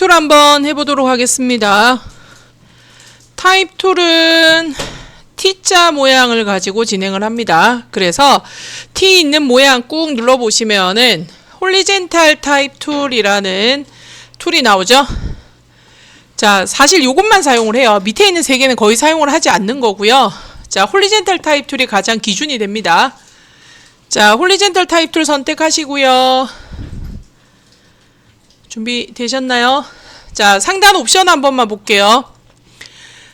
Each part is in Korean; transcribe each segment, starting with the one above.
툴 한번 해보도록 하겠습니다. 타입 툴은 T자 모양을 가지고 진행을 합니다. 그래서 T 있는 모양 꾹 눌러보시면은 홀리젠탈 타입 툴이라는 툴이 나오죠. 자, 사실 이것만 사용을 해요. 밑에 있는 세 개는 거의 사용을 하지 않는 거고요. 자, 홀리젠탈 타입 툴이 가장 기준이 됩니다. 자, 홀리젠탈 타입 툴 선택하시고요. 준비되셨나요? 자, 상단 옵션 한 번만 볼게요.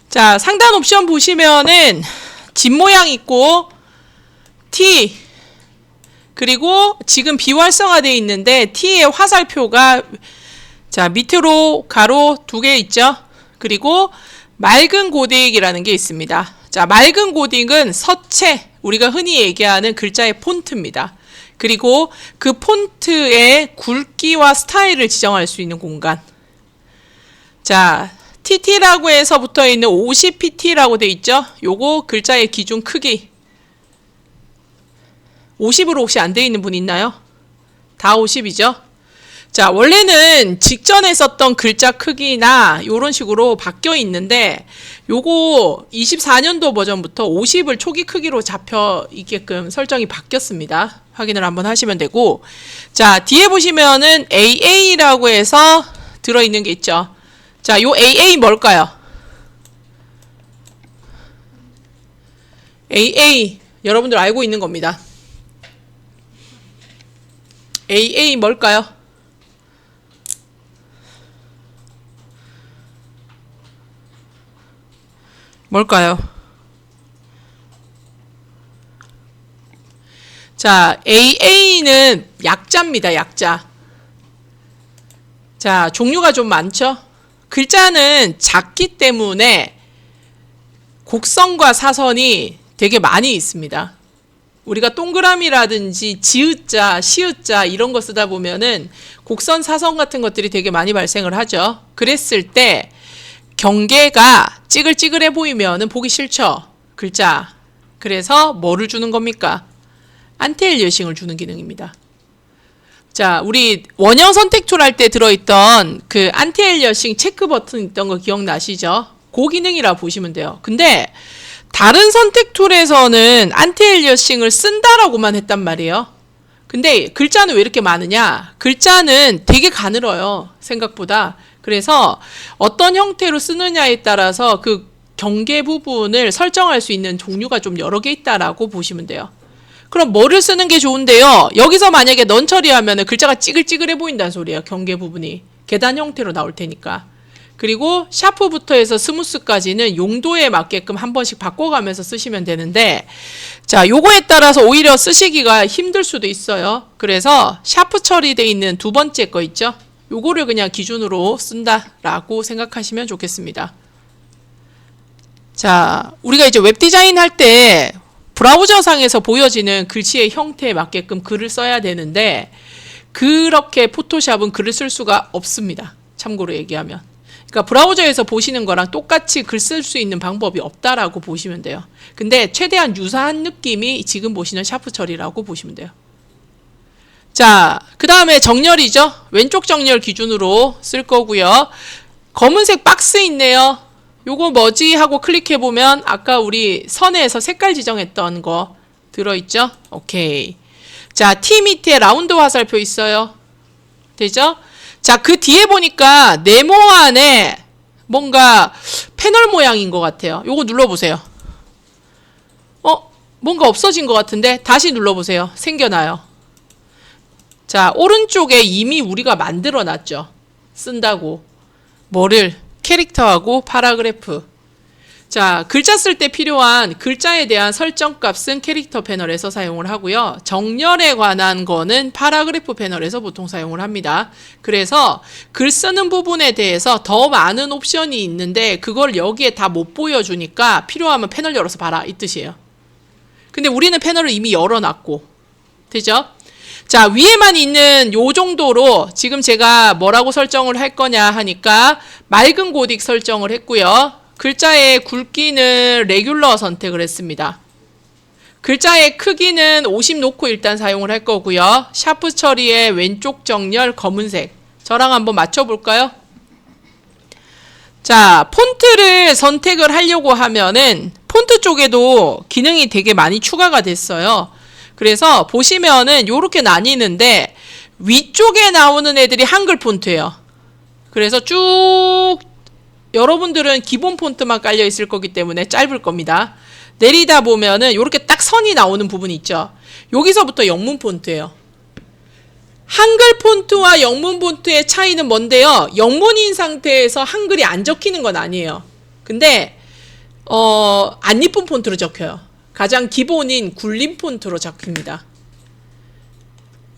자, 상단 옵션 보시면은 집 모양 있고 T 그리고 지금 비활성화되어 있는데 T의 화살표가 자, 밑으로 가로 2개 있죠? 그리고 맑은 고딕이라는 게 있습니다. 자, 맑은 고딕은 서체, 우리가 흔히 얘기하는 글자의 폰트입니다. 그리고 그 폰트의 굵기와 스타일을 지정할 수 있는 공간. 자, TT라고 해서 붙어 있는 50pt라고 돼 있죠? 요거 글자의 기준 크기. 50으로 혹시 안 돼 있는 분 있나요? 다 50이죠? 자, 원래는 직전에 썼던 글자 크기나 요런 식으로 바뀌어 있는데 요거 24년도 버전부터 50을 초기 크기로 잡혀 있게끔 설정이 바뀌었습니다. 확인을 한번 하시면 되고, 자, 뒤에 보시면은 AA라고 해서 들어있는 게 있죠. 자, 요 AA 뭘까요? AA 여러분들 알고 있는 겁니다. AA 뭘까요? 뭘까요? 자, AA는 약자입니다. 약자. 자, 종류가 좀 많죠? 글자는 작기 때문에 곡선과 사선이 되게 많이 있습니다. 우리가 동그라미라든지 지읒자, 시읒자 이런 거 쓰다 보면은 곡선, 사선 같은 것들이 되게 많이 발생을 하죠. 그랬을 때 경계가 찌글찌글해 보이면은 보기 싫죠. 글자. 그래서 뭐를 주는 겁니까? 안티엘리어싱을 주는 기능입니다. 자, 우리 원형 선택 툴 할 때 들어있던 그 안티엘리어싱 체크 버튼 있던 거 기억나시죠? 그 기능이라 보시면 돼요. 근데 다른 선택 툴에서는 안티엘리어싱을 쓴다라고만 했단 말이에요. 근데 글자는 왜 이렇게 많으냐? 글자는 되게 가늘어요. 생각보다. 그래서 어떤 형태로 쓰느냐에 따라서 그 경계 부분을 설정할 수 있는 종류가 좀 여러 개 있다라고 보시면 돼요. 그럼 뭐를 쓰는 게 좋은데요? 여기서 만약에 넌 처리하면 글자가 찌글찌글해 보인다는 소리예요. 경계 부분이. 계단 형태로 나올 테니까. 그리고 샤프부터 해서 스무스까지는 용도에 맞게끔 한 번씩 바꿔가면서 쓰시면 되는데, 자, 요거에 따라서 오히려 쓰시기가 힘들 수도 있어요. 그래서 샤프 처리되어 있는 두 번째 거 있죠? 요거를 그냥 기준으로 쓴다라고 생각하시면 좋겠습니다. 자, 우리가 이제 웹 디자인 할 때 브라우저상에서 보여지는 글씨의 형태에 맞게끔 글을 써야 되는데 그렇게 포토샵은 글을 쓸 수가 없습니다. 참고로 얘기하면. 그러니까 브라우저에서 보시는 거랑 똑같이 글 쓸 수 있는 방법이 없다라고 보시면 돼요. 근데 최대한 유사한 느낌이 지금 보시는 샤프 처리라고 보시면 돼요. 자, 그 다음에 정렬이죠. 왼쪽 정렬 기준으로 쓸 거고요. 검은색 박스 있네요. 요거 뭐지 하고 클릭해보면 아까 우리 선에서 색깔 지정했던 거 들어있죠? 오케이. 자, T 밑에 라운드 화살표 있어요. 되죠? 자, 그 뒤에 보니까 네모 안에 뭔가 패널 모양인 것 같아요. 요거 눌러보세요. 뭔가 없어진 것 같은데 다시 눌러보세요. 생겨나요. 자, 오른쪽에 이미 우리가 만들어 놨죠. 쓴다고. 뭐를? 캐릭터하고 파라그래프. 자, 글자 쓸 때 필요한 글자에 대한 설정 값은 캐릭터 패널에서 사용을 하고요. 정렬에 관한 거는 파라그래프 패널에서 보통 사용을 합니다. 그래서 글 쓰는 부분에 대해서 더 많은 옵션이 있는데 그걸 여기에 다 못 보여주니까 필요하면 패널 열어서 봐라 이 뜻이에요. 근데 우리는 패널을 이미 열어놨고. 되죠? 자, 위에만 있는 요 정도로 지금 제가 뭐라고 설정을 할 거냐 하니까 맑은 고딕 설정을 했고요. 글자의 굵기는 레귤러 선택을 했습니다. 글자의 크기는 50 놓고 일단 사용을 할 거고요. 샤프 처리의 왼쪽 정렬 검은색. 저랑 한번 맞춰볼까요? 자, 폰트를 선택을 하려고 하면은 폰트 쪽에도 기능이 되게 많이 추가가 됐어요. 그래서 보시면은 요렇게 나뉘는데 위쪽에 나오는 애들이 한글 폰트예요. 그래서 쭉 여러분들은 기본 폰트만 깔려 있을 거기 때문에 짧을 겁니다. 내리다 보면은 요렇게 딱 선이 나오는 부분이 있죠. 여기서부터 영문 폰트예요. 한글 폰트와 영문 폰트의 차이는 뭔데요? 영문인 상태에서 한글이 안 적히는 건 아니에요. 근데 안 이쁜 폰트로 적혀요. 가장 기본인 굴림 폰트로 적힙니다.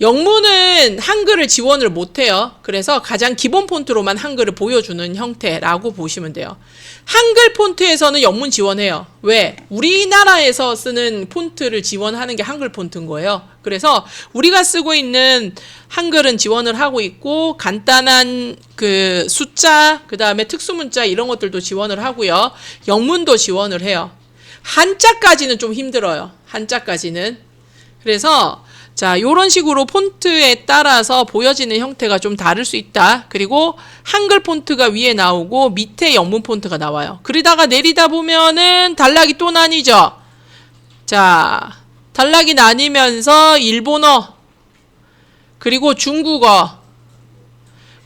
영문은 한글을 지원을 못해요. 그래서 가장 기본 폰트로만 한글을 보여주는 형태라고 보시면 돼요. 한글 폰트에서는 영문 지원해요. 왜? 우리나라에서 쓰는 폰트를 지원하는 게 한글 폰트인 거예요. 그래서 우리가 쓰고 있는 한글은 지원을 하고 있고 간단한 그 숫자, 그 다음에 특수문자 이런 것들도 지원을 하고요. 영문도 지원을 해요. 한자까지는 좀 힘들어요. 한자까지는. 그래서 자, 요런 식으로 폰트에 따라서 보여지는 형태가 좀 다를 수 있다. 그리고 한글 폰트가 위에 나오고 밑에 영문 폰트가 나와요. 그러다가 내리다 보면은 단락이 또 나뉘죠. 자, 단락이 나뉘면서 일본어, 그리고 중국어,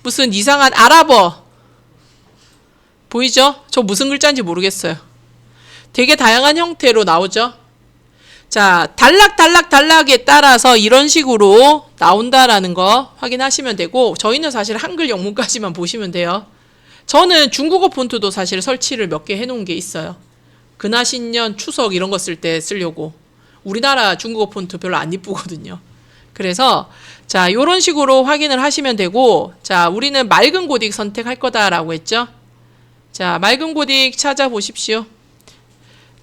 무슨 이상한 아랍어 보이죠? 저 무슨 글자인지 모르겠어요. 되게 다양한 형태로 나오죠. 자, 단락에 따라서 이런 식으로 나온다라는 거 확인하시면 되고, 저희는 사실 한글 영문까지만 보시면 돼요. 저는 중국어 폰트도 사실 설치를 몇 개 해놓은 게 있어요. 근하 신년 추석 이런 거 쓸 때 쓰려고. 우리나라 중국어 폰트 별로 안 이쁘거든요. 그래서 자, 요런 식으로 확인을 하시면 되고, 자, 우리는 맑은 고딕 선택할 거다라고 했죠. 자, 맑은 고딕 찾아보십시오.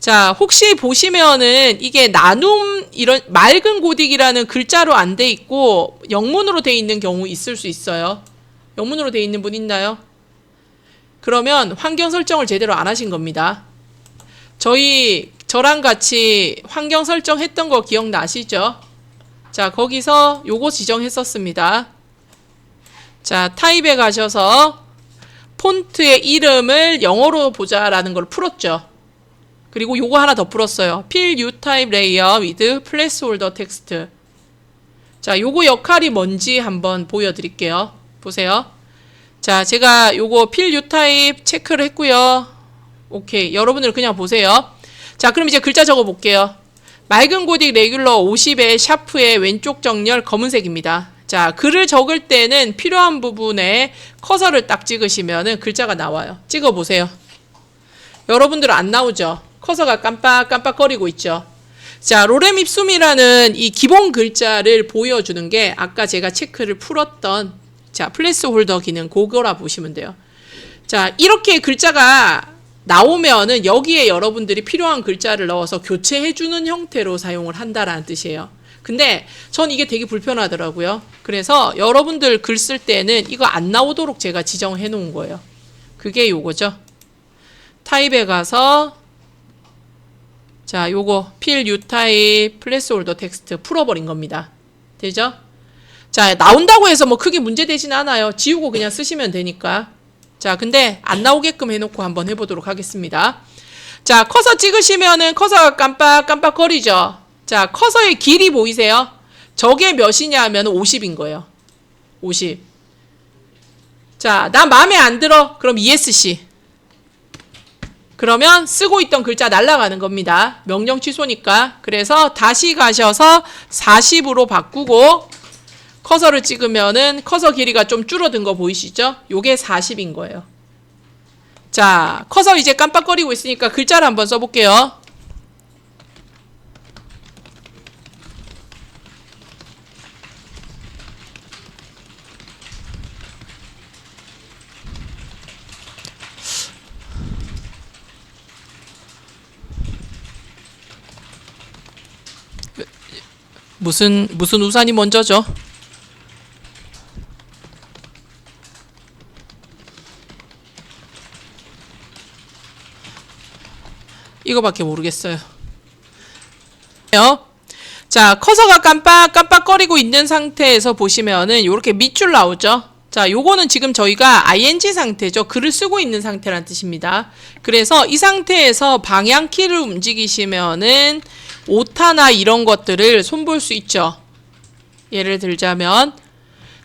자, 혹시 보시면은 이게 나눔 이런 맑은 고딕이라는 글자로 안 돼 있고 영문으로 돼 있는 경우 있을 수 있어요. 영문으로 돼 있는 분 있나요? 그러면 환경 설정을 제대로 안 하신 겁니다. 저랑 같이 환경 설정했던 거 기억나시죠? 자, 거기서 요거 지정했었습니다. 자, 타입에 가셔서 폰트의 이름을 영어로 보자라는 걸 풀었죠. 그리고 요거 하나 더 풀었어요. Fill New Type Layer with Placeholder Text. 자, 요거 역할이 뭔지 한번 보여드릴게요. 보세요. 자, 제가 요거 Fill New Type 체크를 했고요. 오케이. 여러분들 그냥 보세요. 자, 그럼 이제 글자 적어 볼게요. 맑은 고딕 레귤러 50의 샤프의 왼쪽 정렬 검은색입니다. 자, 글을 적을 때는 필요한 부분에 커서를 딱 찍으시면은 글자가 나와요. 찍어 보세요. 여러분들은 안 나오죠? 커서가 깜빡깜빡거리고 있죠. 자, 로렘 ipsum이라는 이 기본 글자를 보여주는 게 아까 제가 체크를 풀었던 자, 플레이스홀더 기능 그거라 보시면 돼요. 자, 이렇게 글자가 나오면은 여기에 여러분들이 필요한 글자를 넣어서 교체해주는 형태로 사용을 한다라는 뜻이에요. 근데 전 이게 되게 불편하더라고요. 그래서 여러분들 글 쓸 때는 이거 안 나오도록 제가 지정해 놓은 거예요. 그게 요거죠. 타입에 가서 자, 요거 Fill New Type Placeholder Text 풀어버린 겁니다. 되죠? 자, 나온다고 해서 뭐 크게 문제되진 않아요. 지우고 그냥 쓰시면 되니까. 자, 근데 안 나오게끔 해놓고 한번 해보도록 하겠습니다. 자, 커서 찍으시면은 커서가 깜빡깜빡거리죠? 자, 커서의 길이 보이세요? 저게 몇이냐 하면 50인 거예요. 50. 자, 나 마음에 안 들어. 그럼 ESC. 그러면 쓰고 있던 글자 날아가는 겁니다. 명령 취소니까. 그래서 다시 가셔서 40으로 바꾸고 커서를 찍으면은 커서 길이가 좀 줄어든 거 보이시죠? 요게 40인 거예요. 자, 커서 이제 깜빡거리고 있으니까 글자를 한번 써볼게요. 무슨 우산이 먼저죠? 이거밖에 모르겠어요. 자, 커서가 깜빡깜빡거리고 있는 상태에서 보시면은 이렇게 밑줄 나오죠? 자, 요거는 지금 저희가 ing 상태죠. 글을 쓰고 있는 상태란 뜻입니다. 그래서 이 상태에서 방향키를 움직이시면은 오타나 이런 것들을 손볼 수 있죠. 예를 들자면,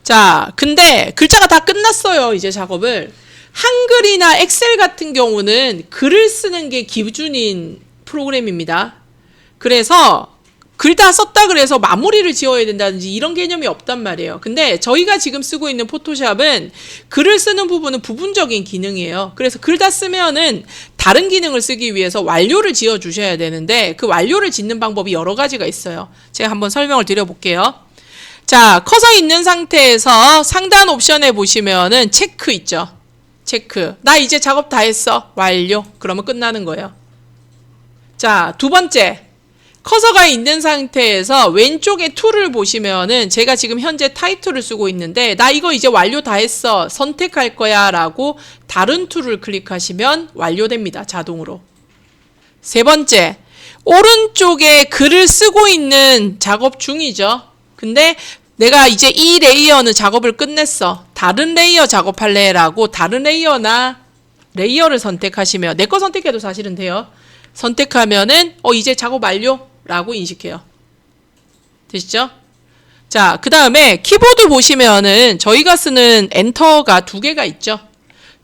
자, 근데 글자가 다 끝났어요. 이제 작업을. 한글이나 엑셀 같은 경우는 글을 쓰는 게 기준인 프로그램입니다. 그래서 글 다 썼다 그래서 마무리를 지어야 된다든지 이런 개념이 없단 말이에요. 근데 저희가 지금 쓰고 있는 포토샵은 글을 쓰는 부분은 부분적인 기능이에요. 그래서 글 다 쓰면은 다른 기능을 쓰기 위해서 완료를 지어 주셔야 되는데 그 완료를 짓는 방법이 여러 가지가 있어요. 제가 한번 설명을 드려볼게요. 자, 커서 있는 상태에서 상단 옵션에 보시면은 체크 있죠. 체크. 나 이제 작업 다 했어. 완료. 그러면 끝나는 거예요. 자, 두 번째. 커서가 있는 상태에서 왼쪽에 툴을 보시면은 제가 지금 현재 타이틀을 쓰고 있는데 나 이거 이제 완료 다 했어. 선택할 거야 라고 다른 툴을 클릭하시면 완료됩니다. 자동으로. 세 번째. 오른쪽에 글을 쓰고 있는 작업 중이죠. 근데 내가 이제 이 레이어는 작업을 끝냈어. 다른 레이어 작업할래 라고 다른 레이어나 레이어를 선택하시면 내 거 선택해도 사실은 돼요. 선택하면은 이제 작업 완료라고 인식해요. 되시죠? 자, 그 다음에 키보드 보시면은 저희가 쓰는 엔터가 두 개가 있죠.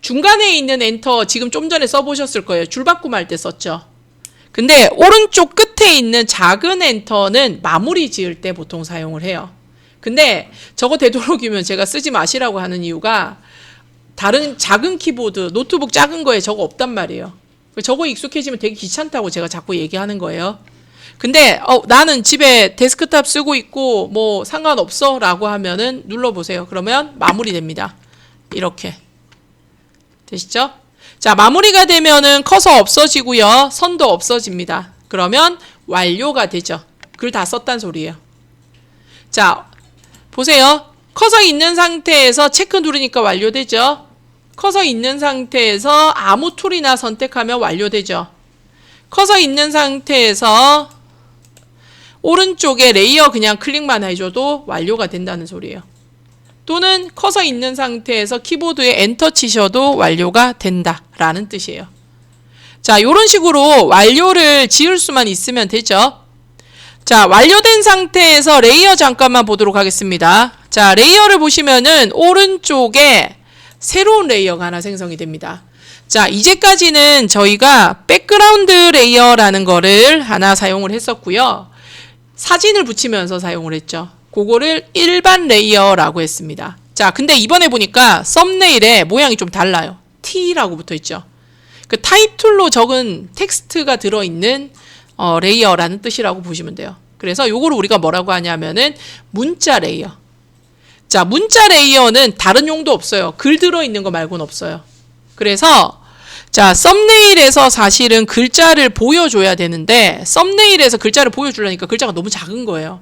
중간에 있는 엔터 지금 좀 전에 써보셨을 거예요. 줄바꿈할 때 썼죠. 근데 오른쪽 끝에 있는 작은 엔터는 마무리 지을 때 보통 사용을 해요. 근데 저거 되도록이면 제가 쓰지 마시라고 하는 이유가 다른 작은 키보드, 노트북 작은 거에 저거 없단 말이에요. 저거 익숙해지면 되게 귀찮다고 제가 자꾸 얘기하는 거예요. 근데 나는 집에 데스크탑 쓰고 있고 뭐 상관없어 라고 하면은 눌러보세요. 그러면 마무리됩니다. 이렇게. 되시죠? 자, 마무리가 되면은 커서 없어지고요. 선도 없어집니다. 그러면 완료가 되죠. 글 다 썼단 소리예요. 자, 보세요. 커서 있는 상태에서 체크 누르니까 완료되죠. 커서 있는 상태에서 아무 툴이나 선택하면 완료되죠. 커서 있는 상태에서 오른쪽에 레이어 그냥 클릭만 해줘도 완료가 된다는 소리예요. 또는 커서 있는 상태에서 키보드에 엔터 치셔도 완료가 된다라는 뜻이에요. 자, 이런 식으로 완료를 지을 수만 있으면 되죠. 자, 완료된 상태에서 레이어 잠깐만 보도록 하겠습니다. 자, 레이어를 보시면은 오른쪽에 새로운 레이어가 하나 생성이 됩니다. 자, 이제까지는 저희가 백그라운드 레이어라는 거를 하나 사용을 했었고요. 사진을 붙이면서 사용을 했죠. 그거를 일반 레이어라고 했습니다. 자, 근데 이번에 보니까 썸네일에 모양이 좀 달라요. T라고 붙어 있죠. 그 타입툴로 적은 텍스트가 들어있는 레이어라는 뜻이라고 보시면 돼요. 그래서 요거를 우리가 뭐라고 하냐면은 문자 레이어. 자, 문자 레이어는 다른 용도 없어요. 글 들어있는 거 말고는 없어요. 그래서 자, 썸네일에서 사실은 글자를 보여줘야 되는데 썸네일에서 글자를 보여주려니까 글자가 너무 작은 거예요.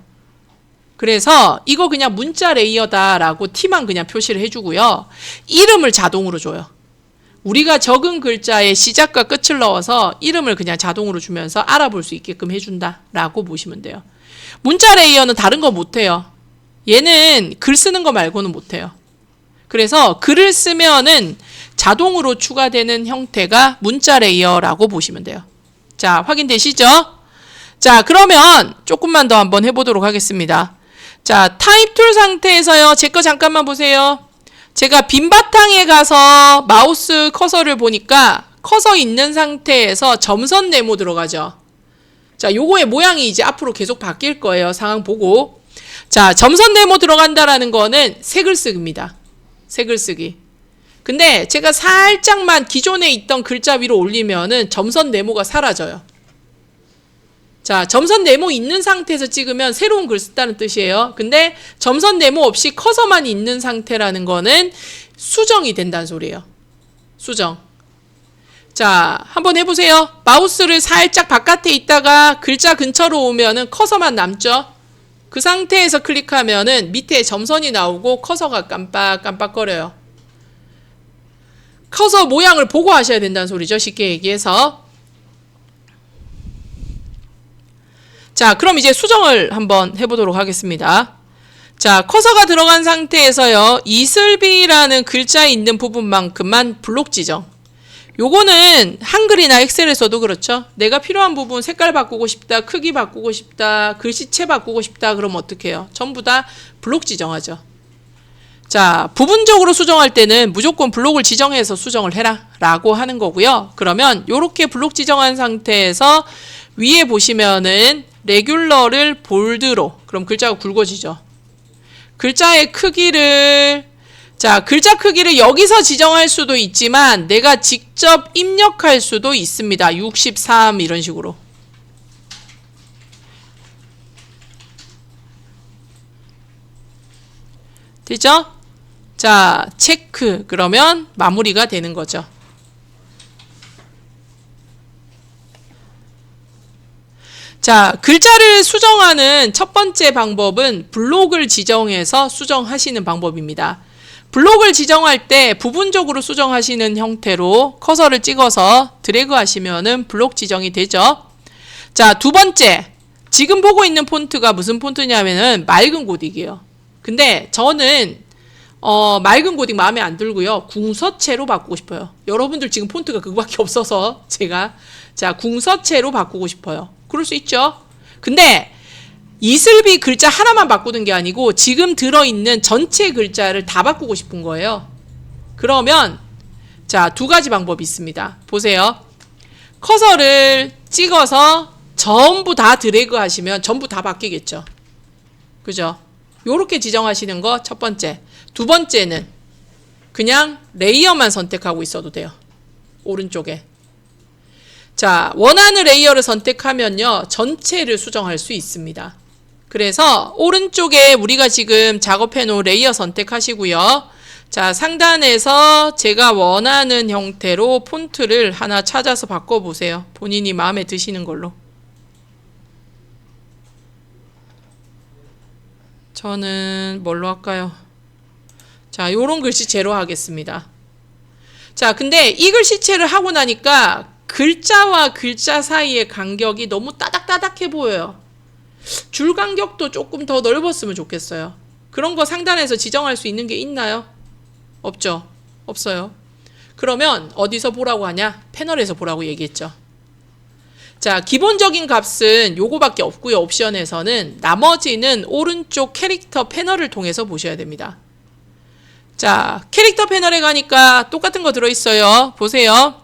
그래서 이거 그냥 문자 레이어다라고 T만 그냥 표시를 해주고요. 이름을 자동으로 줘요. 우리가 적은 글자에 시작과 끝을 넣어서 이름을 그냥 자동으로 주면서 알아볼 수 있게끔 해준다라고 보시면 돼요. 문자 레이어는 다른 거 못해요. 얘는 글 쓰는 거 말고는 못해요. 그래서 글을 쓰면은 자동으로 추가되는 형태가 문자 레이어라고 보시면 돼요. 자, 확인되시죠? 자, 그러면 조금만 더 한번 해보도록 하겠습니다. 자, 타입 툴 상태에서요. 제 거 잠깐만 보세요. 제가 빈 바탕에 가서 마우스 커서를 보니까 커서 있는 상태에서 점선 네모 들어가죠. 자, 요거의 모양이 이제 앞으로 계속 바뀔 거예요. 상황 보고. 자, 점선 네모 들어간다라는 거는 색을 쓰기입니다. 색을 쓰기. 근데 제가 살짝만 기존에 있던 글자 위로 올리면은 점선 네모가 사라져요. 자, 점선 네모 있는 상태에서 찍으면 새로운 글 쓴다는 뜻이에요. 근데 점선 네모 없이 커서만 있는 상태라는 거는 수정이 된다는 소리예요. 수정. 자, 한번 해보세요. 마우스를 살짝 바깥에 있다가 글자 근처로 오면은 커서만 남죠. 그 상태에서 클릭하면은 밑에 점선이 나오고 커서가 깜빡깜빡거려요. 커서 모양을 보고 하셔야 된다는 소리죠. 쉽게 얘기해서. 자, 그럼 이제 수정을 한번 해보도록 하겠습니다. 자, 커서가 들어간 상태에서요, 이슬비라는 글자 있는 부분만큼만 블록 지정. 요거는 한글이나 엑셀에서도 그렇죠. 내가 필요한 부분 색깔 바꾸고 싶다, 크기 바꾸고 싶다, 글씨체 바꾸고 싶다, 그럼 어떻게 해요? 전부 다 블록 지정하죠. 자, 부분적으로 수정할 때는 무조건 블록을 지정해서 수정을 해라 라고 하는 거고요. 그러면 요렇게 블록 지정한 상태에서 위에 보시면은 레귤러를 볼드로, 그럼 글자가 굵어지죠. 글자의 크기를, 자, 글자 크기를 여기서 지정할 수도 있지만 내가 직접 입력할 수도 있습니다. 63 이런 식으로. 되죠? 자, 체크. 그러면 마무리가 되는 거죠. 자, 글자를 수정하는 첫 번째 방법은 블록을 지정해서 수정하시는 방법입니다. 블록을 지정할 때 부분적으로 수정하시는 형태로 커서를 찍어서 드래그 하시면은 블록 지정이 되죠. 자, 두 번째. 지금 보고 있는 폰트가 무슨 폰트냐면은 맑은 고딕이에요. 근데 저는 맑은 고딕 마음에 안 들고요. 궁서체로 바꾸고 싶어요. 여러분들 지금 폰트가 그거밖에 없어서 제가 자, 궁서체로 바꾸고 싶어요. 그럴 수 있죠. 근데 이슬비 글자 하나만 바꾸는 게 아니고 지금 들어있는 전체 글자를 다 바꾸고 싶은 거예요. 그러면 자, 두 가지 방법이 있습니다. 보세요. 커서를 찍어서 전부 다 드래그 하시면 전부 다 바뀌겠죠. 그죠? 요렇게 지정하시는 거 첫 번째. 두 번째는 그냥 레이어만 선택하고 있어도 돼요. 오른쪽에. 자, 원하는 레이어를 선택하면요, 전체를 수정할 수 있습니다. 그래서 오른쪽에 우리가 지금 작업해 놓은 레이어 선택하시고요. 자, 상단에서 제가 원하는 형태로 폰트를 하나 찾아서 바꿔보세요. 본인이 마음에 드시는 걸로. 저는 뭘로 할까요? 자, 요런 글씨체로 하겠습니다. 자, 근데 이 글씨체를 하고 나니까 글자와 글자 사이의 간격이 너무 따닥따닥해 보여요. 줄 간격도 조금 더 넓었으면 좋겠어요. 그런 거 상단에서 지정할 수 있는 게 있나요? 없죠? 없어요. 그러면 어디서 보라고 하냐? 패널에서 보라고 얘기했죠. 자, 기본적인 값은 요거밖에 없고요. 옵션에서는 나머지는 오른쪽 캐릭터 패널을 통해서 보셔야 됩니다. 자, 캐릭터 패널에 가니까 똑같은 거 들어있어요. 보세요.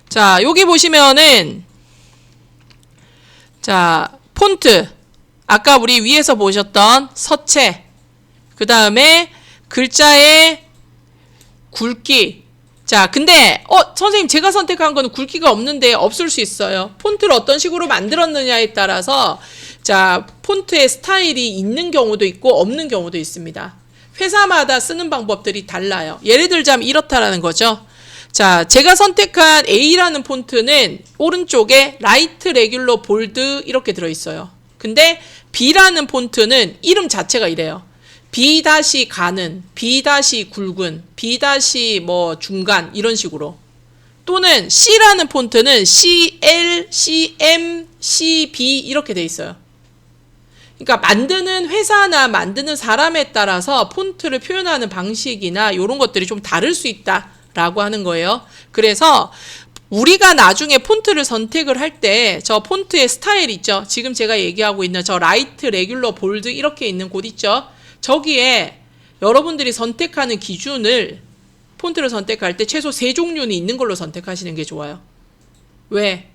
자, 여기 보시면은 자, 폰트, 아까 우리 위에서 보셨던 서체, 그 다음에 글자의 굵기. 자, 근데 선생님 제가 선택한 거는 굵기가 없는데 없을 수 있어요. 폰트를 어떤 식으로 만들었느냐에 따라서 자, 폰트의 스타일이 있는 경우도 있고 없는 경우도 있습니다. 회사마다 쓰는 방법들이 달라요. 예를 들자면 이렇다라는 거죠. 자, 제가 선택한 A라는 폰트는 오른쪽에 라이트 레귤러 볼드 이렇게 들어있어요. 근데 B라는 폰트는 이름 자체가 이래요. B 다시 가는, B 다시 굵은, B 다시 뭐 중간 이런 식으로. 또는 C라는 폰트는 CL, CM, CB 이렇게 돼 있어요. 그러니까 만드는 회사나 만드는 사람에 따라서 폰트를 표현하는 방식이나 이런 것들이 좀 다를 수 있다라고 하는 거예요. 그래서 우리가 나중에 폰트를 선택을 할 때 저 폰트의 스타일 있죠. 지금 제가 얘기하고 있는 저 라이트, 레귤러, 볼드 이렇게 있는 곳 있죠. 저기에 여러분들이 선택하는 기준을 폰트를 선택할 때 최소 3종류는 있는 걸로 선택하시는 게 좋아요. 왜?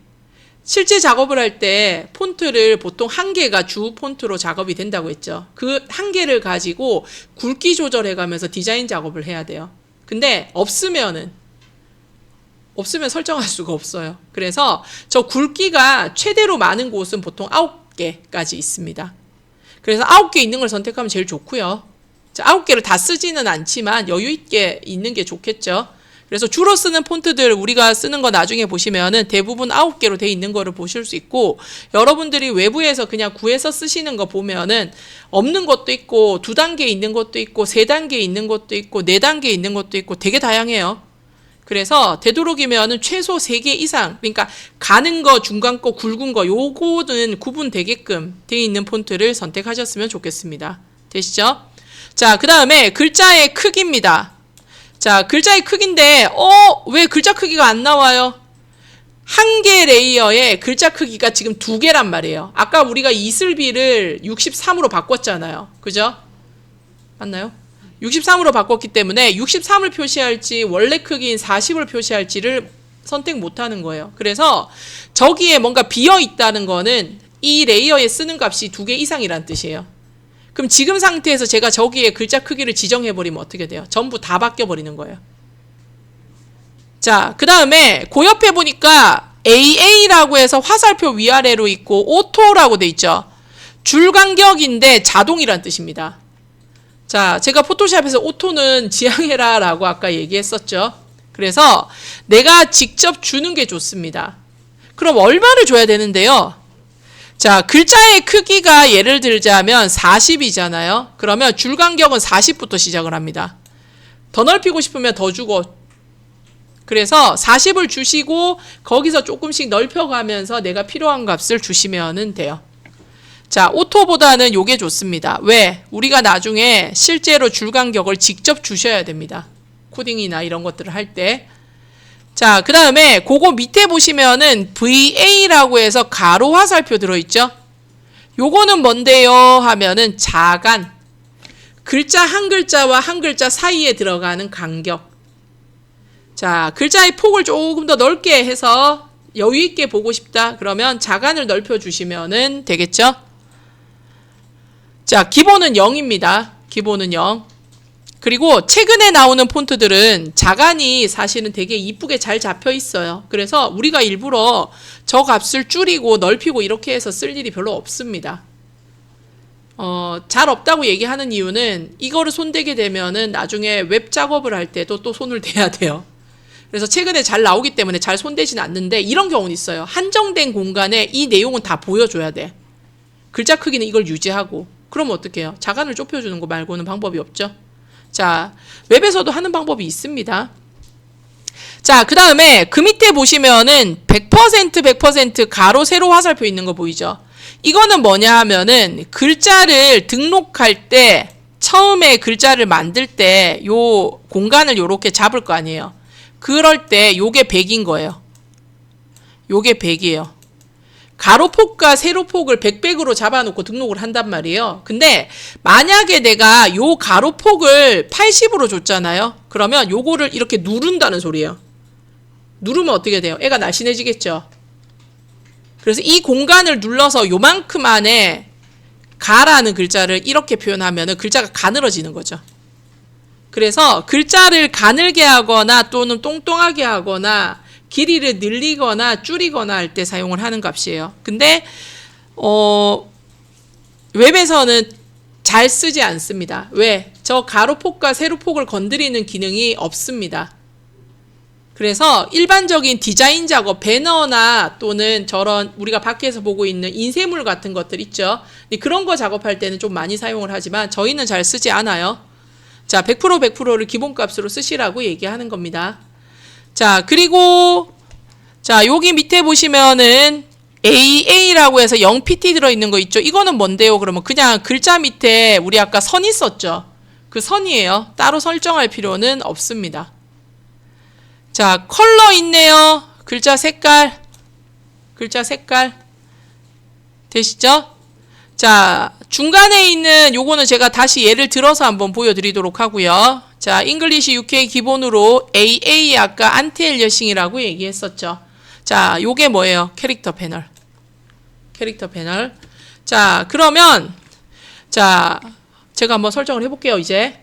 실제 작업을 할 때 폰트를 보통 1개가 주 폰트로 작업이 된다고 했죠. 그 1개를 가지고 굵기 조절해 가면서 디자인 작업을 해야 돼요. 근데 없으면 설정할 수가 없어요. 그래서 저 굵기가 최대로 많은 곳은 보통 9개까지 있습니다. 그래서 9개 있는 걸 선택하면 제일 좋고요. 자, 9개를 다 쓰지는 않지만 여유 있게 있는 게 좋겠죠. 그래서 주로 쓰는 폰트들 우리가 쓰는 거 나중에 보시면은 대부분 9개로 돼 있는 거를 보실 수 있고, 여러분들이 외부에서 그냥 구해서 쓰시는 거 보면은 없는 것도 있고 2단계 있는 것도 있고 3단계 있는 것도 있고 4단계 있는 것도 있고 되게 다양해요. 그래서 되도록이면은 최소 3개 이상, 그러니까 가는 거, 중간 거, 굵은 거 요거는 구분되게끔 되어 있는 폰트를 선택하셨으면 좋겠습니다. 되시죠? 자, 그 다음에 글자의 크기입니다. 자, 글자의 크기인데 왜 글자 크기가 안 나와요? 한 개 레이어에 글자 크기가 지금 2개란 말이에요. 아까 우리가 이슬비를 63으로 바꿨잖아요. 그죠? 맞나요? 63으로 바꿨기 때문에 63을 표시할지 원래 크기인 40을 표시할지를 선택 못하는 거예요. 그래서 저기에 뭔가 비어 있다는 거는 이 레이어에 쓰는 값이 2개 이상이란 뜻이에요. 그럼 지금 상태에서 제가 저기에 글자 크기를 지정해버리면 어떻게 돼요? 전부 다 바뀌어버리는 거예요. 자, 그 다음에 그 옆에 보니까 AA라고 해서 화살표 위아래로 있고 오토라고 돼 있죠. 줄 간격인데 자동이란 뜻입니다. 자, 제가 포토샵에서 오토는 지향해라 라고 아까 얘기했었죠. 그래서 내가 직접 주는 게 좋습니다. 그럼 얼마를 줘야 되는데요? 자, 글자의 크기가 예를 들자면 40이잖아요. 그러면 줄 간격은 40부터 시작을 합니다. 더 넓히고 싶으면 더 주고, 그래서 40을 주시고 거기서 조금씩 넓혀가면서 내가 필요한 값을 주시면 돼요. 자, 오토보다는 요게 좋습니다. 왜? 우리가 나중에 실제로 줄 간격을 직접 주셔야 됩니다. 코딩이나 이런 것들을 할 때. 자, 그 다음에 그거 밑에 보시면은 VA라고 해서 가로 화살표 들어있죠? 요거는 뭔데요? 하면은 자간. 글자 한 글자와 한 글자 사이에 들어가는 간격. 자, 글자의 폭을 조금 더 넓게 해서 여유있게 보고 싶다. 그러면 자간을 넓혀주시면 되겠죠? 자, 기본은 0입니다. 기본은 0. 그리고 최근에 나오는 폰트들은 자간이 사실은 되게 이쁘게 잘 잡혀 있어요. 그래서 우리가 일부러 저 값을 줄이고 넓히고 이렇게 해서 쓸 일이 별로 없습니다. 잘 없다고 얘기하는 이유는 이거를 손대게 되면은 나중에 웹 작업을 할 때도 또 손을 대야 돼요. 그래서 최근에 잘 나오기 때문에 잘 손대진 않는데 이런 경우는 있어요. 한정된 공간에 이 내용은 다 보여줘야 돼. 글자 크기는 이걸 유지하고. 그럼 어떻게 해요? 자간을 좁혀주는 거 말고는 방법이 없죠. 자, 웹에서도 하는 방법이 있습니다. 자, 그 다음에 그 밑에 보시면은 100% 가로 세로 화살표 있는 거 보이죠? 이거는 뭐냐 하면은 글자를 등록할 때 처음에 글자를 만들 때 요 공간을 요렇게 잡을 거 아니에요. 그럴 때 요게 100인 거예요. 요게 100이에요. 가로폭과 세로폭을 100으로 잡아놓고 등록을 한단 말이에요. 근데 만약에 내가 요 가로폭을 80으로 줬잖아요. 그러면 요거를 이렇게 누른다는 소리예요. 누르면 어떻게 돼요? 애가 날씬해지겠죠. 그래서 이 공간을 눌러서 요만큼 안에 가라는 글자를 이렇게 표현하면 글자가 가늘어지는 거죠. 그래서 글자를 가늘게 하거나 또는 똥똥하게 하거나 길이를 늘리거나 줄이거나 할 때 사용을 하는 값이에요. 근데 웹에서는 잘 쓰지 않습니다. 왜? 저 가로폭과 세로폭을 건드리는 기능이 없습니다. 그래서 일반적인 디자인 작업, 배너나 또는 저런 우리가 밖에서 보고 있는 인쇄물 같은 것들 있죠. 그런 거 작업할 때는 좀 많이 사용을 하지만 저희는 잘 쓰지 않아요. 자, 100%를 기본값으로 쓰시라고 얘기하는 겁니다. 자, 그리고 자, 여기 밑에 보시면은 AA라고 해서 0PT 들어있는 거 있죠? 이거는 뭔데요? 그러면 그냥 글자 밑에 우리 아까 선 있었죠? 그 선이에요. 따로 설정할 필요는 없습니다. 자, 컬러 있네요. 글자 색깔. 되시죠? 자, 중간에 있는 요거는 제가 다시 예를 들어서 한번 보여드리도록 하고요. 자, 잉글리시 UK 기본으로 AA 아까 안티엘리어싱이라고 얘기했었죠. 자, 요게 뭐예요? 캐릭터 패널. 자, 그러면 자, 제가 한번 설정을 해볼게요, 이제.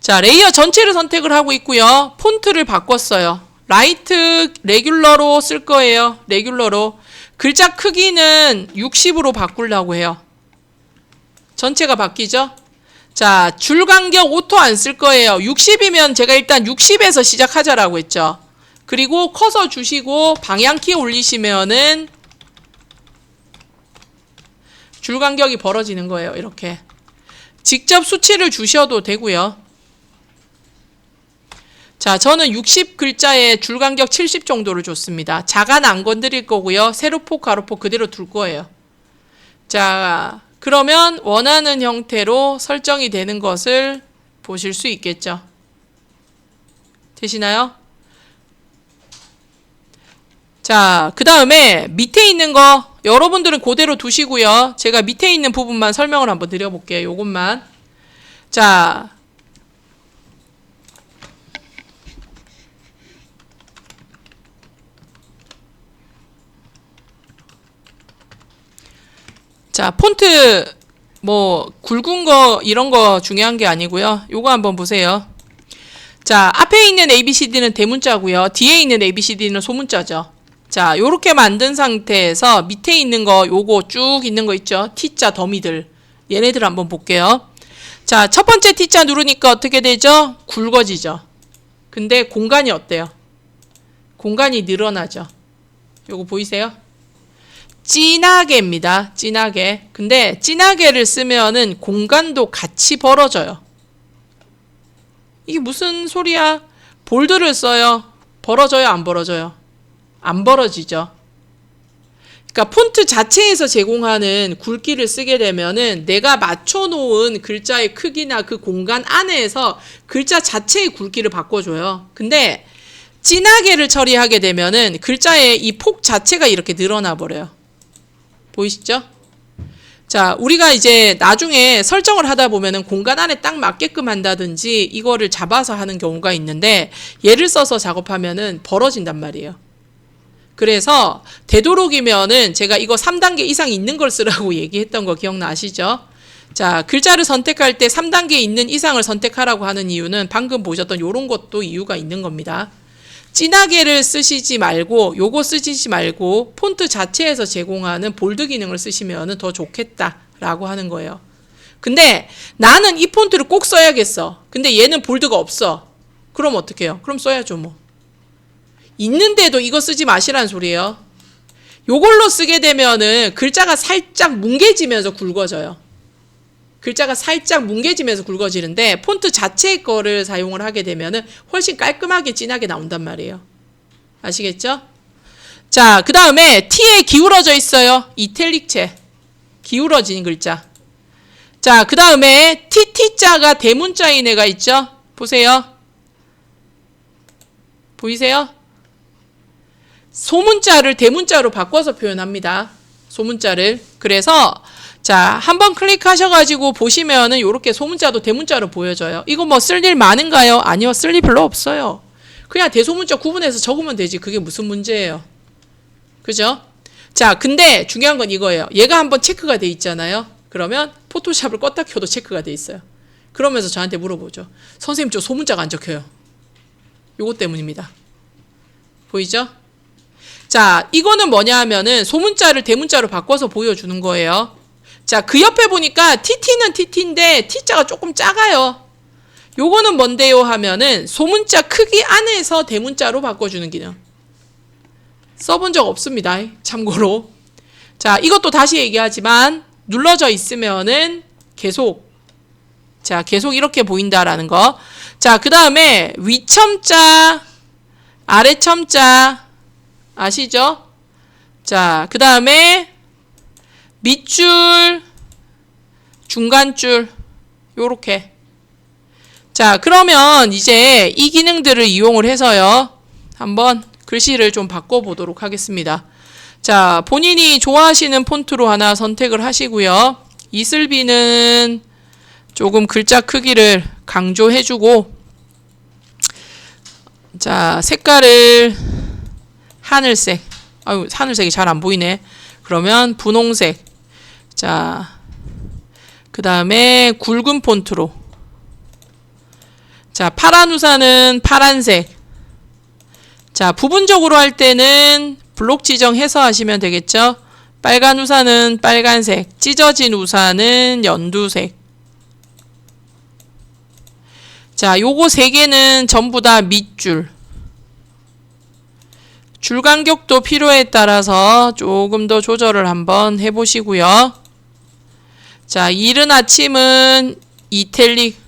자, 레이어 전체를 선택을 하고 있고요. 폰트를 바꿨어요. 라이트 레귤러로 쓸 거예요. 레귤러로. 글자 크기는 60으로 바꾸려고 해요. 전체가 바뀌죠? 자, 줄 간격 오토 안 쓸 거예요. 60이면 제가 일단 60에서 시작하자라고 했죠. 그리고 커서 주시고 방향키 올리시면은 줄 간격이 벌어지는 거예요. 이렇게. 직접 수치를 주셔도 되고요. 자, 저는 60글자에 줄 간격 70 정도를 줬습니다. 자간 안 건드릴 거고요. 세로폭, 가로폭 그대로 둘 거예요. 자, 그러면 원하는 형태로 설정이 되는 것을 보실 수 있겠죠. 되시나요? 자, 그 다음에 밑에 있는 거 여러분들은 그대로 두시고요. 제가 밑에 있는 부분만 설명을 한번 드려볼게요. 요것만. 자, 폰트 뭐 굵은 거 이런 거 중요한 게 아니고요. 요거 한번 보세요. 자, 앞에 있는 ABCD는 대문자고요. 뒤에 있는 ABCD는 소문자죠. 자, 요렇게 만든 상태에서 밑에 있는 거 요거 쭉 있는 거 있죠. T자 더미들. 얘네들 한번 볼게요. 자, 첫 번째 T자 누르니까 어떻게 되죠? 굵어지죠. 근데 공간이 어때요? 공간이 늘어나죠. 요거 보이세요? 진하게입니다. 진하게. 근데 진하게를 쓰면은 공간도 같이 벌어져요. 이게 무슨 소리야? 볼드를 써요. 벌어져요? 안 벌어져요? 안 벌어지죠. 그러니까 폰트 자체에서 제공하는 굵기를 쓰게 되면은 내가 맞춰놓은 글자의 크기나 그 공간 안에서 글자 자체의 굵기를 바꿔줘요. 근데 진하게를 처리하게 되면은 글자의 이 폭 자체가 이렇게 늘어나 버려요. 보이시죠? 자, 우리가 이제 나중에 설정을 하다 보면은 공간 안에 딱 맞게끔 한다든지 이거를 잡아서 하는 경우가 있는데 얘를 써서 작업하면은 벌어진단 말이에요. 그래서 되도록이면은 제가 이거 3단계 이상 있는 걸 쓰라고 얘기했던 거 기억나시죠? 자, 글자를 선택할 때 3단계 있는 이상을 선택하라고 하는 이유는 방금 보셨던 요런 것도 이유가 있는 겁니다. 진하게를 쓰시지 말고 요거 쓰시지 말고 폰트 자체에서 제공하는 볼드 기능을 쓰시면 더 좋겠다라고 하는 거예요. 근데 나는 이 폰트를 꼭 써야겠어. 근데 얘는 볼드가 없어. 그럼 어떻게 해요? 그럼 써야죠 뭐. 있는데도 이거 쓰지 마시라는 소리예요. 요걸로 쓰게 되면은 글자가 살짝 뭉개지면서 굵어져요. 글자가 살짝 뭉개지면서 굵어지는데 폰트 자체의 거를 사용을 하게 되면은 훨씬 깔끔하게 진하게 나온단 말이에요. 아시겠죠? 자, 그 다음에 T에 기울어져 있어요. 이탈릭체. 기울어진 글자. 자, 그 다음에 TT자가 대문자인 애가 있죠? 보세요. 보이세요? 소문자를 대문자로 바꿔서 표현합니다. 소문자를. 그래서 자, 한번 클릭하셔가지고 보시면은 요렇게 소문자도 대문자로 보여져요. 이거 뭐 쓸 일 많은가요? 아니요, 쓸 일 별로 없어요. 그냥 대소문자 구분해서 적으면 되지. 그게 무슨 문제예요? 그죠? 자, 근데 중요한 건 이거예요. 얘가 한번 체크가 돼 있잖아요. 그러면 포토샵을 껐다 켜도 체크가 돼 있어요. 그러면서 저한테 물어보죠. 선생님, 저 소문자가 안 적혀요. 요거 때문입니다. 보이죠? 자, 이거는 뭐냐 하면은 소문자를 대문자로 바꿔서 보여주는 거예요. 자, 그 옆에 보니까 TT는 TT인데 T자가 조금 작아요. 요거는 뭔데요 하면은 소문자 크기 안에서 대문자로 바꿔주는 기능. 써본 적 없습니다. 참고로. 자, 이것도 다시 얘기하지만 눌러져 있으면은 계속, 자, 계속 이렇게 보인다라는 거. 자, 그 다음에 위첨자, 아래첨자 아시죠? 자, 그 다음에 밑줄, 중간줄 요렇게. 자, 그러면 이제 이 기능들을 이용을 해서요. 한번 글씨를 좀 바꿔보도록 하겠습니다. 자, 본인이 좋아하시는 폰트로 하나 선택을 하시고요. 이슬비는 조금 글자 크기를 강조해주고, 자, 색깔을 하늘색. 아유, 하늘색이 잘 안 보이네. 그러면 분홍색. 자, 그 다음에 굵은 폰트로. 자, 파란 우산은 파란색. 자, 부분적으로 할 때는 블록 지정해서 하시면 되겠죠. 빨간 우산은 빨간색, 찢어진 우산은 연두색. 자, 요거 세 개는 전부 다 밑줄. 줄 간격도 필요에 따라서 조금 더 조절을 한번 해보시고요. 자, 이른 아침은 이탈릭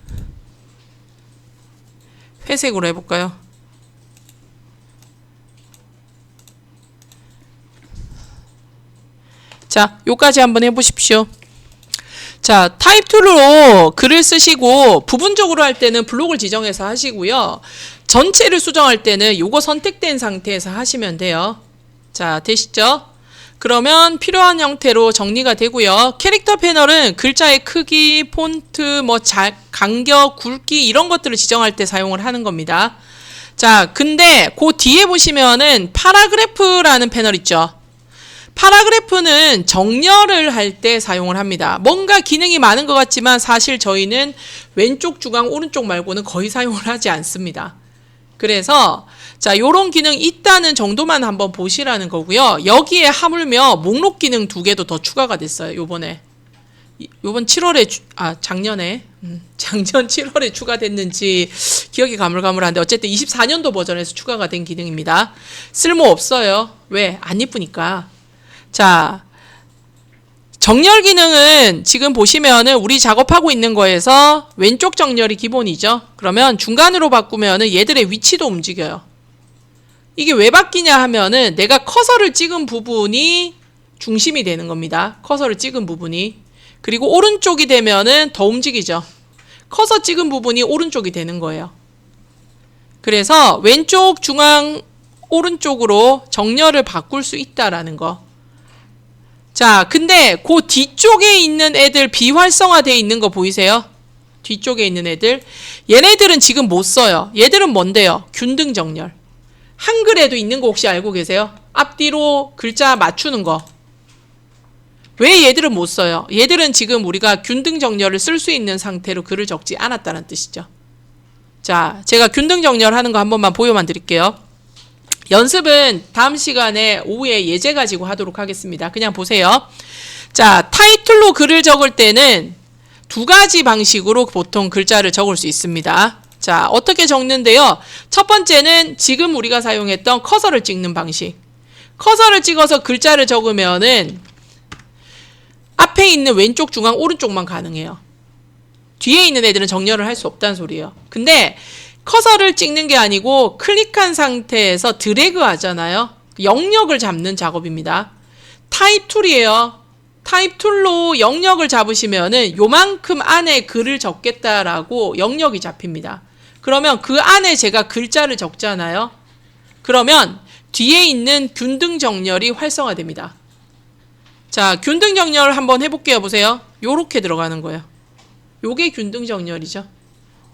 회색으로 해볼까요? 자, 요까지 한번 해보십시오. 자, 타입 툴로 글을 쓰시고 부분적으로 할 때는 블록을 지정해서 하시고요. 전체를 수정할 때는 요거 선택된 상태에서 하시면 돼요. 자, 되시죠? 그러면 필요한 형태로 정리가 되고요. 캐릭터 패널은 글자의 크기, 폰트, 간격, 굵기 이런 것들을 지정할 때 사용을 하는 겁니다. 자, 근데 그 뒤에 보시면은 파라그래프라는 패널 있죠. 파라그래프는 정렬을 할 때 사용을 합니다. 뭔가 기능이 많은 것 같지만 사실 저희는 왼쪽 중앙 오른쪽 말고는 거의 사용을 하지 않습니다. 그래서 자, 요런 기능 있다는 정도만 한번 보시라는 거고요. 여기에 하물며 목록 기능 2개도 더 추가가 됐어요. 요번 7월에 작년 7월에 추가됐는지 기억이 가물가물한데 어쨌든 24년도 버전에서 추가가 된 기능입니다. 쓸모 없어요. 왜? 안 이쁘니까. 자, 정렬 기능은 지금 보시면은 우리 작업하고 있는 거에서 왼쪽 정렬이 기본이죠. 그러면 중간으로 바꾸면은 얘들의 위치도 움직여요. 이게 왜 바뀌냐 하면은 내가 커서를 찍은 부분이 중심이 되는 겁니다. 커서를 찍은 부분이. 그리고 오른쪽이 되면은 더 움직이죠. 커서 찍은 부분이 오른쪽이 되는 거예요. 그래서 왼쪽, 중앙, 오른쪽으로 정렬을 바꿀 수 있다라는 거. 자, 근데 그 뒤쪽에 있는 애들 비활성화되어 있는 거 보이세요? 뒤쪽에 있는 애들. 얘네들은 지금 못 써요. 얘들은 뭔데요? 균등 정렬. 한글에도 있는 거 혹시 알고 계세요? 앞뒤로 글자 맞추는 거. 왜 얘들은 못 써요? 얘들은 지금 우리가 균등 정렬을 쓸 수 있는 상태로 글을 적지 않았다는 뜻이죠. 자, 제가 균등 정렬하는 거 한 번만 보여만 드릴게요. 연습은 다음 시간에 오후에 예제 가지고 하도록 하겠습니다. 그냥 보세요. 자, 타이틀로 글을 적을 때는 2가지 방식으로 보통 글자를 적을 수 있습니다. 자, 어떻게 적는데요? 첫 번째는 지금 우리가 사용했던 커서를 찍는 방식. 커서를 찍어서 글자를 적으면은 앞에 있는 왼쪽, 중앙, 오른쪽만 가능해요. 뒤에 있는 애들은 정렬을 할 수 없다는 소리예요. 근데 커서를 찍는 게 아니고 클릭한 상태에서 드래그 하잖아요. 영역을 잡는 작업입니다. 타입 툴이에요. 타입 툴로 영역을 잡으시면은 요만큼 안에 글을 적겠다라고 영역이 잡힙니다. 그러면 그 안에 제가 글자를 적잖아요. 그러면 뒤에 있는 균등 정렬이 활성화됩니다. 자, 균등 정렬 한번 해볼게요. 보세요. 요렇게 들어가는 거예요. 요게 균등 정렬이죠.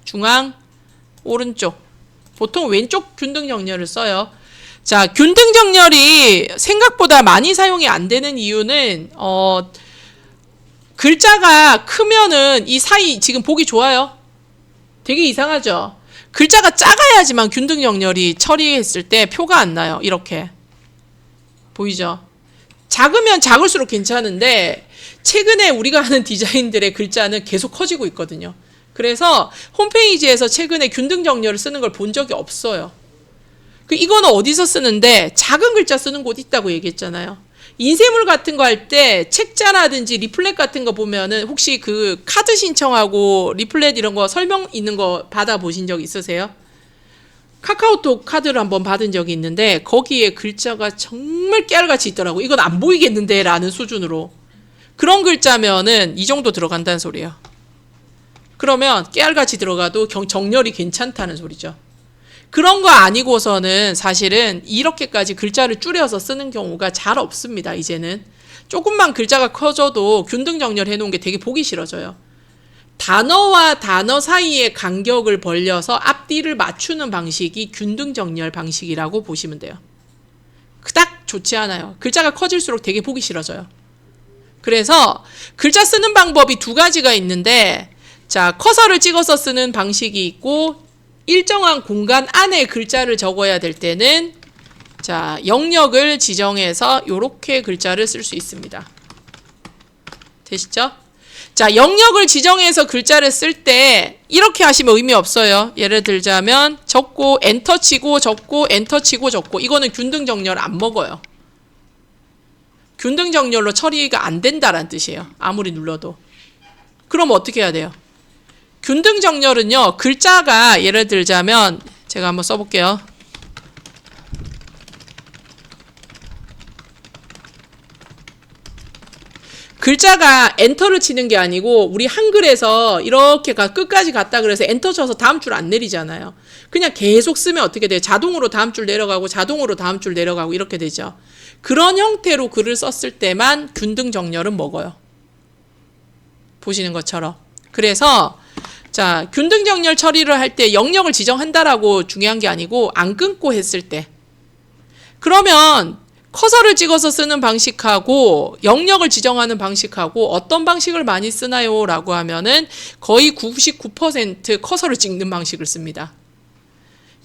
중앙, 오른쪽. 보통 왼쪽 균등 정렬을 써요. 자, 균등 정렬이 생각보다 많이 사용이 안 되는 이유는 글자가 크면은 이 사이 지금 보기 좋아요. 되게 이상하죠. 글자가 작아야지만 균등 정렬이 처리했을 때 표가 안 나요. 이렇게 보이죠? 작으면 작을수록 괜찮은데 최근에 우리가 하는 디자인들의 글자는 계속 커지고 있거든요. 그래서 홈페이지에서 최근에 균등 정렬을 쓰는 걸 본 적이 없어요. 이거는 어디서 쓰는데 작은 글자 쓰는 곳 있다고 얘기했잖아요. 인쇄물 같은 거 할 때 책자라든지 리플렛 같은 거 보면은 혹시 그 카드 신청하고 리플렛 이런 거 설명 있는 거 받아보신 적 있으세요? 카카오톡 카드를 한번 받은 적이 있는데 거기에 글자가 정말 깨알같이 있더라고. 이건 안 보이겠는데 라는 수준으로. 그런 글자면은 이 정도 들어간다는 소리예요. 그러면 깨알같이 들어가도 정렬이 괜찮다는 소리죠. 그런 거 아니고서는 사실은 이렇게까지 글자를 줄여서 쓰는 경우가 잘 없습니다. 이제는 조금만 글자가 커져도 균등 정렬해 놓은 게 되게 보기 싫어져요. 단어와 단어 사이의 간격을 벌려서 앞뒤를 맞추는 방식이 균등 정렬 방식이라고 보시면 돼요. 그닥 좋지 않아요. 글자가 커질수록 되게 보기 싫어져요. 그래서 글자 쓰는 방법이 2가지가 있는데, 자, 커서를 찍어서 쓰는 방식이 있고, 일정한 공간 안에 글자를 적어야 될 때는 자, 영역을 지정해서 이렇게 글자를 쓸 수 있습니다. 되시죠? 자, 영역을 지정해서 글자를 쓸 때 이렇게 하시면 의미 없어요. 예를 들자면 적고 엔터 치고 적고 엔터 치고 적고, 이거는 균등 정렬 안 먹어요. 균등 정렬로 처리가 안 된다라는 뜻이에요. 아무리 눌러도. 그럼 어떻게 해야 돼요? 균등 정렬은요, 글자가 예를 들자면 제가 한번 써볼게요. 글자가 엔터를 치는 게 아니고 우리 한글에서 이렇게 끝까지 갔다 그래서 엔터 쳐서 다음 줄 안 내리잖아요. 그냥 계속 쓰면 어떻게 돼요? 자동으로 다음 줄 내려가고 자동으로 다음 줄 내려가고 이렇게 되죠. 그런 형태로 글을 썼을 때만 균등 정렬은 먹어요. 보시는 것처럼. 그래서 자, 균등 정렬 처리를 할 때 영역을 지정한다라고 중요한 게 아니고 안 끊고 했을 때. 그러면 커서를 찍어서 쓰는 방식하고 영역을 지정하는 방식하고 어떤 방식을 많이 쓰나요? 라고 하면은 거의 99% 커서를 찍는 방식을 씁니다.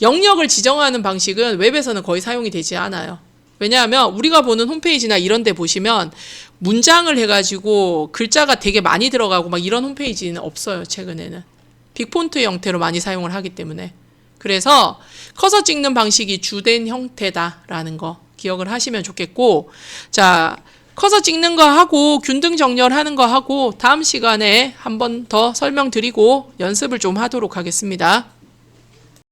영역을 지정하는 방식은 웹에서는 거의 사용이 되지 않아요. 왜냐하면 우리가 보는 홈페이지나 이런 데 보시면 문장을 해가지고 글자가 되게 많이 들어가고 막 이런 홈페이지는 없어요. 최근에는. 빅폰트 형태로 많이 사용을 하기 때문에. 그래서 커서 찍는 방식이 주된 형태다라는 거 기억을 하시면 좋겠고, 자, 커서 찍는 거 하고 균등 정렬하는 거 하고 다음 시간에 한 번 더 설명드리고 연습을 좀 하도록 하겠습니다.